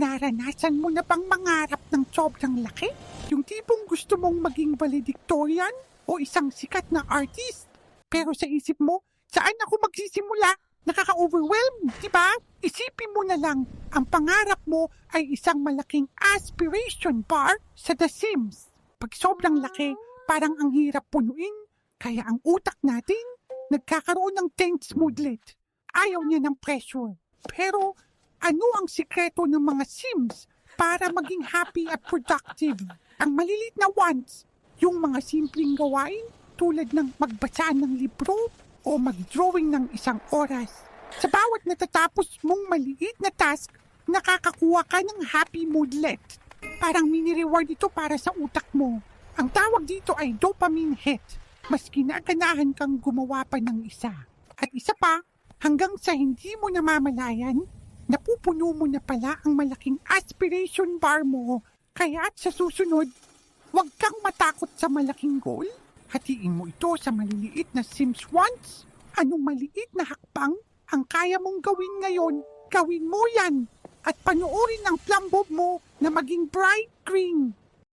Naranasan mo na bang mangarap ng sobrang laki? Yung tipong gusto mong maging valedictorian o isang sikat na artist? Pero sa isip mo, saan ako magsisimula? Nakaka-overwhelm, di ba? Isipin mo na lang, ang pangarap mo ay isang malaking aspiration bar sa The Sims. Pag sobrang laki, parang ang hirap punuin, kaya ang utak natin nagkakaroon ng tense moodlet. Ayaw niya ng pressure. Pero ano ang sikreto ng mga Sims para maging happy at productive? Ang malilit na wants, yung mga simpleng gawain tulad ng magbasa ng libro o mag-drawing ng isang oras. Sa bawat natatapos mong maliit na task, nakakakuha ka ng happy moodlet. Parang mini-reward ito para sa utak mo. Ang tawag dito ay dopamine hit. Mas kinaganahan kang gumawa pa ng isa. At isa pa, hanggang sa hindi mo namamalayan, napupuno mo na pala ang malaking aspiration bar mo. Kaya at sa susunod, huwag kang matakot sa malaking goal. Hatiin mo ito sa maliliit na Sims wants. Anong maliit na hakbang ang kaya mong gawin ngayon? Gawin mo yan. At panoorin ang Plumbob mo na maging bright green.